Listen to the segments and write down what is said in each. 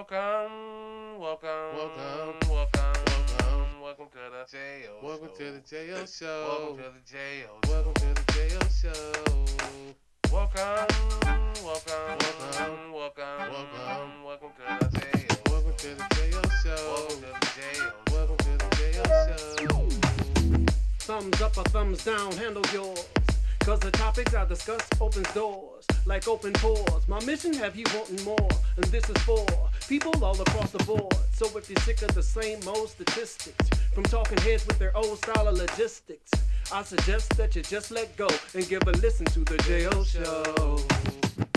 Welcome to the J.O. Welcome Show. to the JO Welcome Show. to the J.O. Welcome to Show. the JO Show. Welcome, welcome, Welcome to the J.O. welcome to the Show. JO Welcome Show. to the J.O. Welcome to the JO Show. Thumbs up or thumbs down, handle yours. Cause the topics I discuss opens doors like open pores. My mission have you wanting more, and this is for people all across the board. So if you're sick of the same old statistics from talking heads with their old style of logistics, I suggest that you just let go and give a listen to the J.O. Show.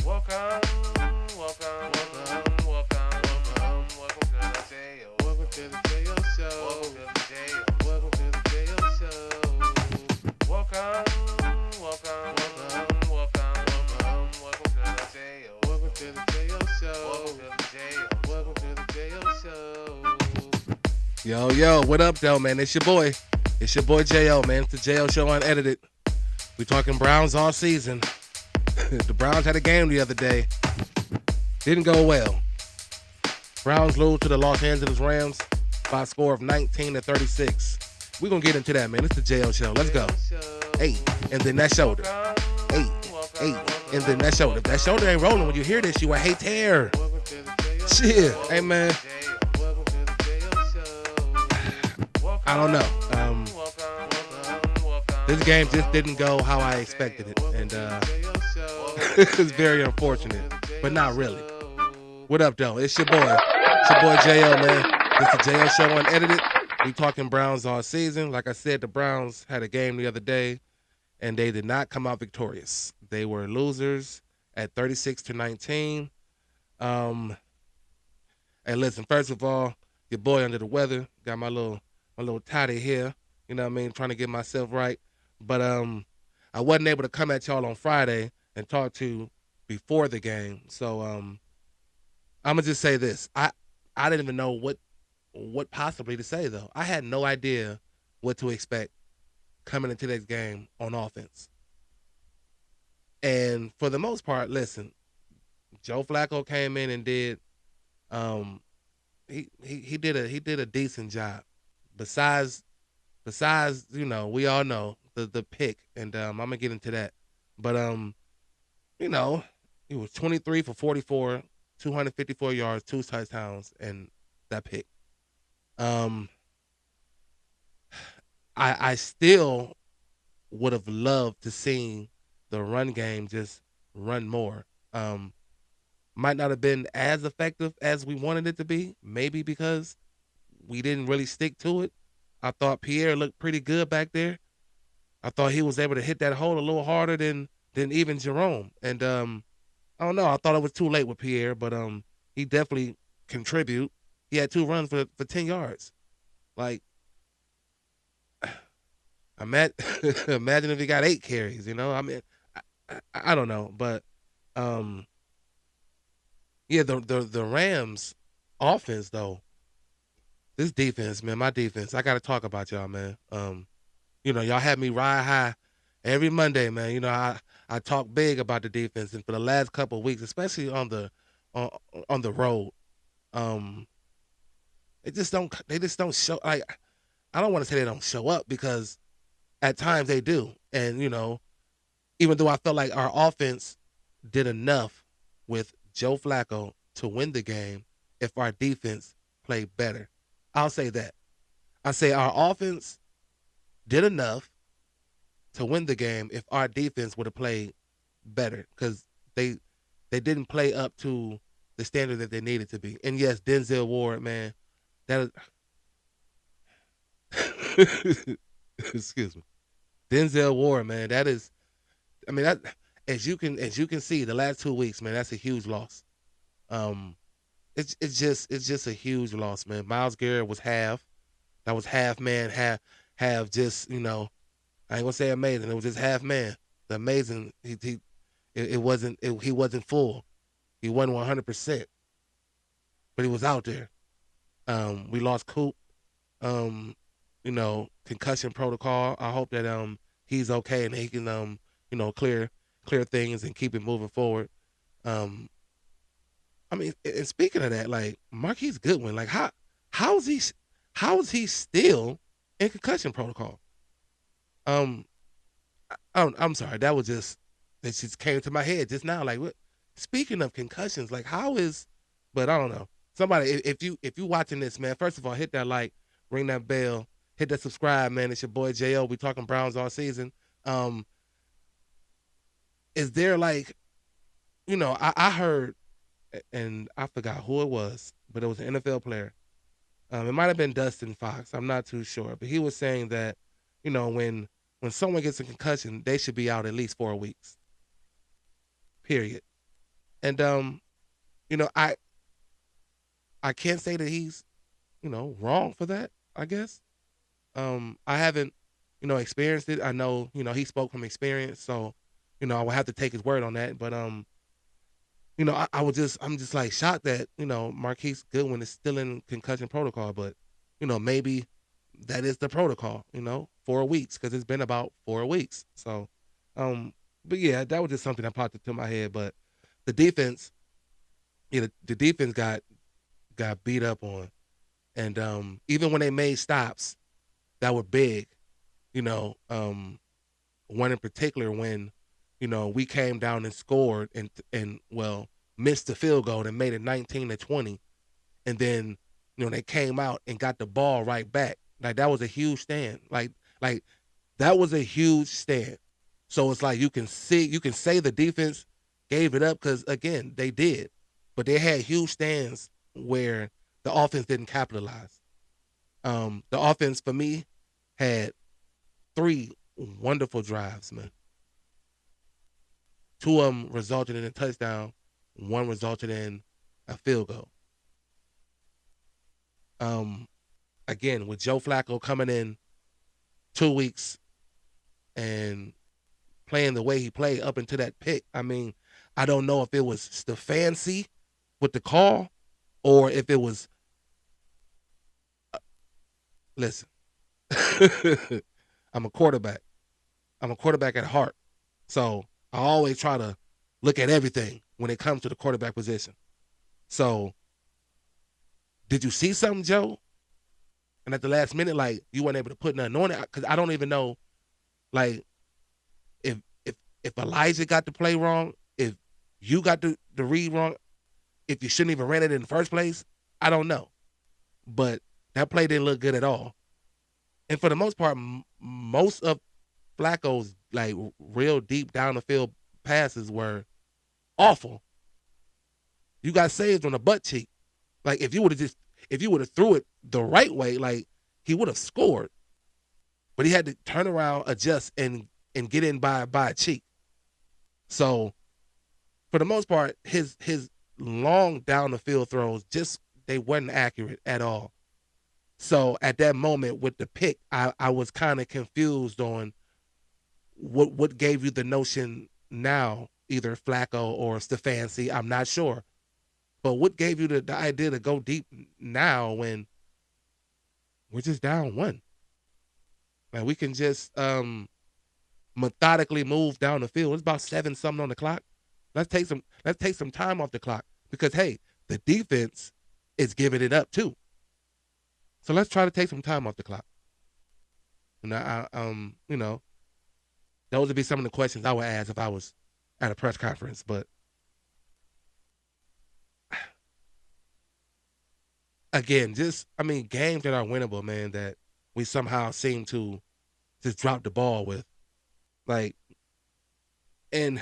Welcome, welcome, welcome, welcome, welcome to the J.O. Welcome to the JO Show. Welcome to the J.O. Welcome to the JO Show. Welcome, welcome, welcome, welcome, welcome to the J.O. Welcome to the JO Show. Welcome to the J.O. Welcome to the JO Show. Yo, what up, though, man? It's your boy. It's your boy J.O., man. It's the J.O. Show Unedited. We talking Browns all season. The Browns had a game the other day. Didn't go well. Browns lose to the Los Angeles Rams by a score of 19-36. We're going to get into that, man. It's the J.O. Show. Let's go. Hey, and then that shoulder. Hey, and then that shoulder. If that shoulder ain't rolling when you hear this, you a hate hair. Shit. Hey, man. I don't know. This game just didn't go how I expected it. And it's very unfortunate, but not really. What up, though? It's your boy. It's your boy J.O., man. It's the J.O. Show Unedited. We talking Browns all season. Like I said, the Browns had a game the other day, and they did not come out victorious. They were losers at 36-19. Hey, listen, first of all, your boy under the weather. Got my little toddy here. You know what I mean? Trying to get myself right. But I wasn't able to come at y'all on Friday and talk to you before the game. So I'm gonna just say this. I didn't even know what possibly to say, though. I had no idea what to expect coming into this game on offense. And for the most part, listen, Joe Flacco came in and did he did a decent job. Besides, we all know the pick, and I'm gonna get into that. But he was 23 for 44, 254 yards, 2 touchdowns, and that pick. I still would have loved to see the run game just run more. Might not have been as effective as we wanted it to be, maybe because we didn't really stick to it. I thought Pierre looked pretty good back there. I thought he was able to hit that hole a little harder than even Jerome. And I don't know. I thought it was too late with Pierre, but he definitely contribute. He had 2 runs for 10 yards. Like, imagine if he got 8 carries. I mean, I don't know, but yeah, the Rams offense though. This defense, man, my defense. I got to talk about y'all, man. Y'all had me ride high every Monday, man. I talk big about the defense, and for the last couple of weeks, especially on the road, they just don't show. Like, I don't want to say they don't show up, because at times they do, and even though I felt like our offense did enough with Joe Flacco to win the game, if our defense played better, I'll say that. I say our offense did enough to win the game if our defense would have played better, because they didn't play up to the standard that they needed to be. And yes, Denzel Ward, man, that is, excuse me, Denzel Ward, man, that is, I mean, that as you can see, the last 2 weeks, man, that's a huge loss. It's just a huge loss, man. Myles Garrett was half. That was half man, half just, I ain't gonna say amazing. It was just half man. The amazing, he wasn't full. He wasn't 100%, but he was out there. We lost Coop. Concussion protocol. I hope that he's okay and he can clear things and keep it moving forward. I mean, and speaking of that, like, Marquise Goodwin, like how is he still in concussion protocol? Um, I'm sorry, that just came to my head just now. Like, what? Speaking of concussions, like how is? But I don't know. Somebody, if you watching this, man, first of all, hit that like, ring that bell, hit that subscribe, man. It's your boy Jo. We talking Browns all season. Um, is there like, I heard, and I forgot who it was, but it was an NFL player. It might have been Dustin Fox. I'm not too sure, but he was saying that, when someone gets a concussion, they should be out at least 4 weeks. Period. And you know, I can't say that he's, wrong for that. I guess. I haven't, experienced it. I know, he spoke from experience, so, I would have to take his word on that. But I'm just like shocked that, Marquise Goodwin is still in concussion protocol, but, maybe that is the protocol, 4 weeks, because it's been about 4 weeks. So, but yeah, that was just something that popped into my head. But the defense, the defense got beat up on, and even when they made stops that were big, you know, um, one in particular when, we came down and scored and well missed the field goal and made it 19-20, and then they came out and got the ball right back. Like that was a huge stand. Like that was a huge stand. So it's like you can say the defense gave it up because again they did, but they had huge stands where the offense didn't capitalize. The offense for me had three wonderful drives, man. Two of them resulted in a touchdown. One resulted in a field goal. Um, Again, with Joe Flacco coming in 2 weeks and playing the way he played up into that pick, I mean, I don't know if it was Stefanski with the call or if it was. Listen, I'm a quarterback. I'm a quarterback at heart, so I always try to look at everything when it comes to the quarterback position. So, did you see something, Joe? And at the last minute, like you weren't able to put nothing on it because I don't even know, like if if Elijah got the play wrong, if you got the read wrong, if you shouldn't even ran it in the first place, I don't know. But that play didn't look good at all. And for the most part, most of Flacco's like real deep down the field passes were awful. You got saved on a butt cheek. Like if you would have threw it the right way, like he would have scored. But he had to turn around, adjust, and get in by a cheek. So for the most part, his long down the field throws just they weren't accurate at all. So at that moment with the pick, I was kind of confused on what gave you the notion now, either Flacco or Stefanski, I'm not sure. But what gave you the idea to go deep now when we're just down one? Like we can just methodically move down the field. It's about 7 something on the clock. Let's take some time off the clock because hey, the defense is giving it up too. So let's try to take some time off the clock. And those would be some of the questions I would ask if I was at a press conference. But again, games that are winnable, man, that we somehow seem to just drop the ball with. Like, and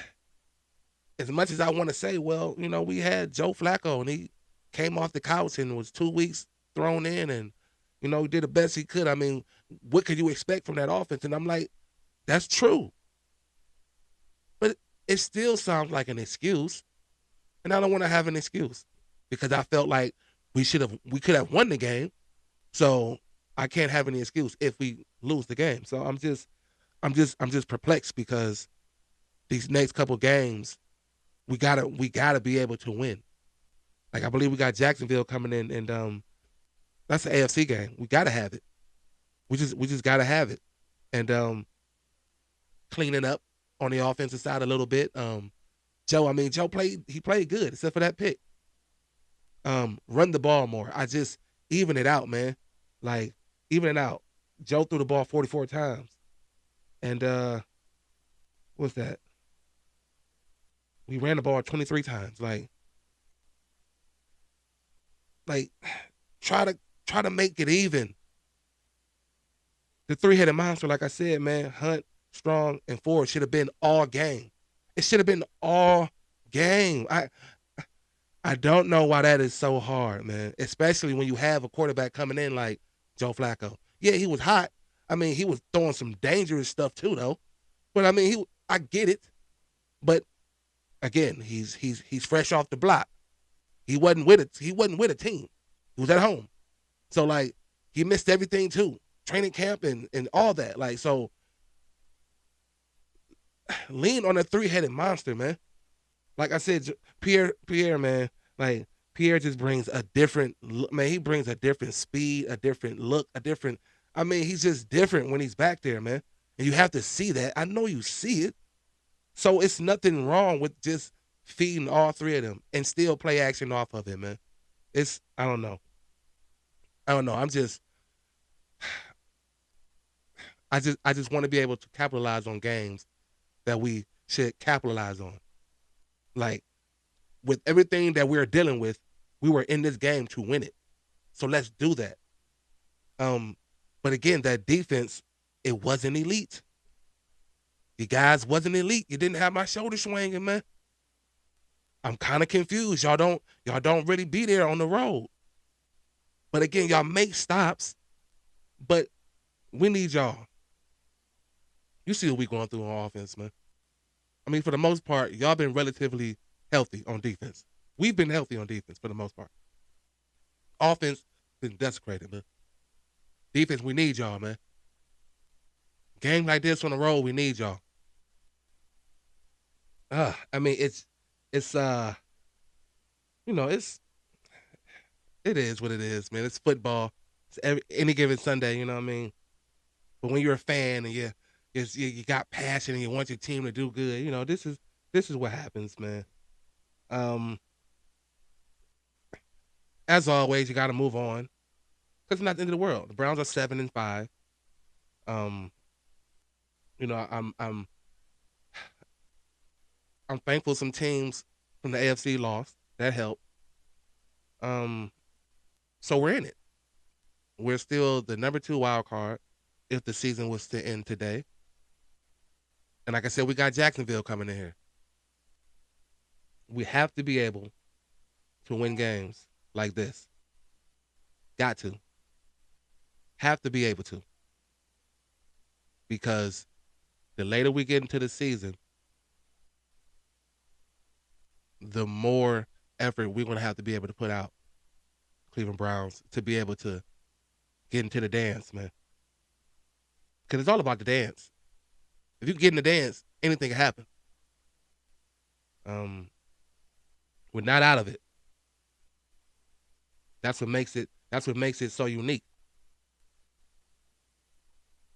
as much as I want to say, well, we had Joe Flacco and he came off the couch and was 2 weeks thrown in and, he did the best he could. I mean, what could you expect from that offense? And I'm like, that's true. But it still sounds like an excuse. And I don't want to have an excuse because I felt like we could have won the game. So I can't have any excuse if we lose the game. So I'm just perplexed because these next couple games we gotta be able to win. Like I believe we got Jacksonville coming in and that's an AFC game. We gotta have it. We just gotta have it. And cleaning up on the offensive side a little bit. Joe played good except for that pick. Run the ball more. I just even it out, man. Like even it out. Joe threw the ball 44 times, and what's that? We ran the ball 23 times. Like try to try to make it even. The three-headed monster, like I said, man, Hunt, Strong, and Ford should have been all game. It should have been all game. I don't know why that is so hard, man. Especially when you have a quarterback coming in like Joe Flacco. Yeah, he was hot. I mean, he was throwing some dangerous stuff too, though. But I mean, I get it. But again, he's fresh off the block. He wasn't with it. He wasn't with a team. He was at home. So like he missed everything too. Training camp and all that. Like so lean on a three-headed monster, man. Like I said, Pierre, man, like Pierre just brings a different man. He brings a different speed, a different look, a different. I mean, he's just different when he's back there, man. And you have to see that. I know you see it. So it's nothing wrong with just feeding all three of them and still play action off of it, man. It's I don't know. I don't know. I just want to be able to capitalize on games that we should capitalize on. Like with everything that we're dealing with, we were in this game to win it. So let's do that. Um, but again, that defense, it wasn't elite. You guys wasn't elite. You didn't have my shoulder swinging, man. I'm kind of confused. Y'all don't really be there on the road. But again, y'all make stops. But we need y'all. You see what we going through on offense, man. I mean, for the most part, y'all been relatively healthy on defense. We've been healthy on defense for the most part. Offense been desecrated, man. Defense, we need y'all, man. Game like this on the road, we need y'all. I mean, it's it's it is what it is, man. It's football. It's any given Sunday, you know what I mean. But when you're a fan and you got passion and you want your team to do good, this is what happens, man. Um, as always, you got to move on because it's not the end of the world. The Browns are 7-5. Um, you know, I'm thankful some teams from the AFC lost. That helped. Um, so we're in it. We're still the number 2 wild card if the season was to end today. And like I said, we got Jacksonville coming in here. We have to be able to win games like this. Got to. Have to be able to. Because the later we get into the season, the more effort we're going to have to be able to put out Cleveland Browns to be able to get into the dance, man. Because it's all about the dance. If you get in the dance, anything can happen. We're not out of it. That's what makes it so unique.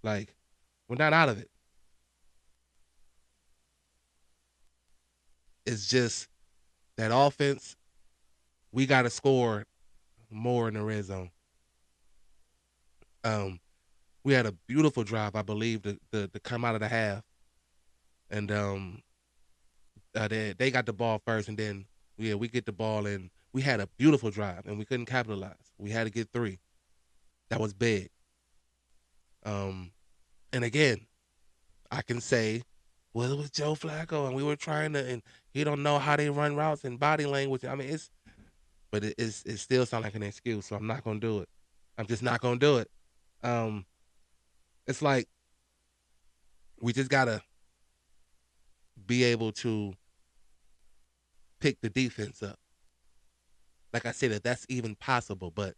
Like, we're not out of it. It's just that offense, we got to score more in the red zone. We had a beautiful drive, I believe, to come out of the half, and they got the ball first, and then we get the ball, and we had a beautiful drive, and we couldn't capitalize. We had to get 3. That was big. And again, I can say, well, it was Joe Flacco, and we were trying to, and he don't know how they run routes and body language. I mean, it still sounds like an excuse, so I'm not gonna do it. I'm just not gonna do it. Um, it's like we just gotta be able to pick the defense up. Like I said, that that's even possible, but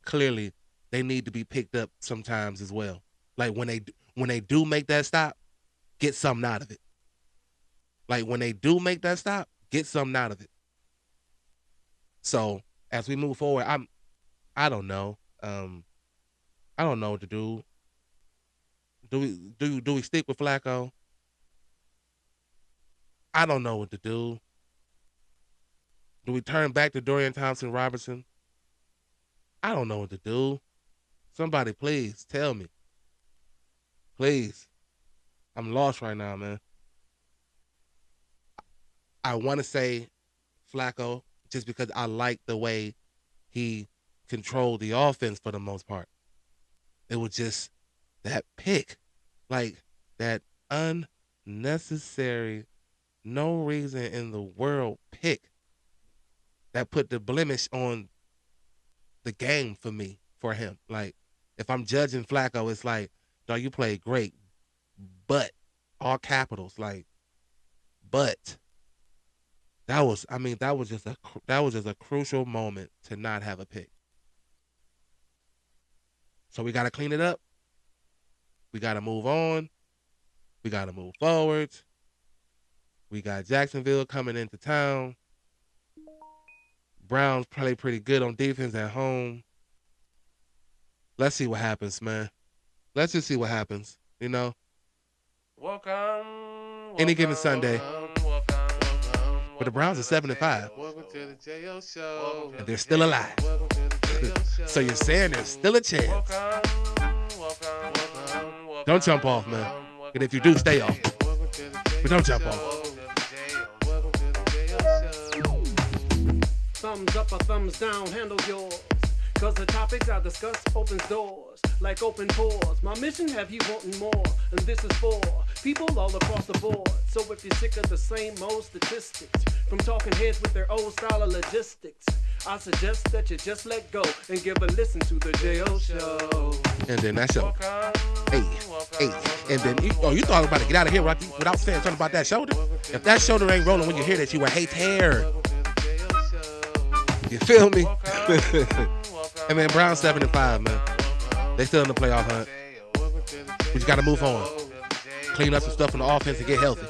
clearly they need to be picked up sometimes as well. Like when they do make that stop, get something out of it. Like when they do make that stop, get something out of it. So as we move forward, I don't know. I don't know what to do. Do we stick with Flacco? I don't know what to do. Do we turn back to Dorian Thompson-Robertson? I don't know what to do. Somebody please tell me. Please. I'm lost right now, man. I want to say Flacco just because I like the way he controlled the offense for the most part. It was just that pick, like that unnecessary, no reason in the world pick that put the blemish on the game for me, for him. Like, if I'm judging Flacco, it's like, dog, you played great, but all capitals, like, but that was just a crucial moment to not have a pick. So we got to clean it up. We got to move on. We got to move forward. We got Jacksonville coming into town. Browns play pretty good on defense at home. Let's see what happens, man. Let's just see what happens, you know? Any given Sunday. But the Browns are 7-5. Welcome to the J.O. Show. And they're still alive. So you're saying there's still a chance. Don't jump off, man. And if you do, stay off. But don't jump off. Thumbs up or thumbs down, handle yours. Cause the topics I discuss opens doors, like open pores. My mission have you wanting more, and this is for people all across the board. So if you're sick of the same old statistics, from talking heads with their old style of logistics, I suggest that you just let go and give a listen to the J.O. Show. And then that show. Hey. And then, you thought about to get out of here without saying something about that shoulder? If that shoulder ain't rolling when you hear that, you were hate hair. You feel me? And man, Browns 7-5, man. They still in the playoff hunt. We just got to move on. Clean up some stuff in the offense and get healthy.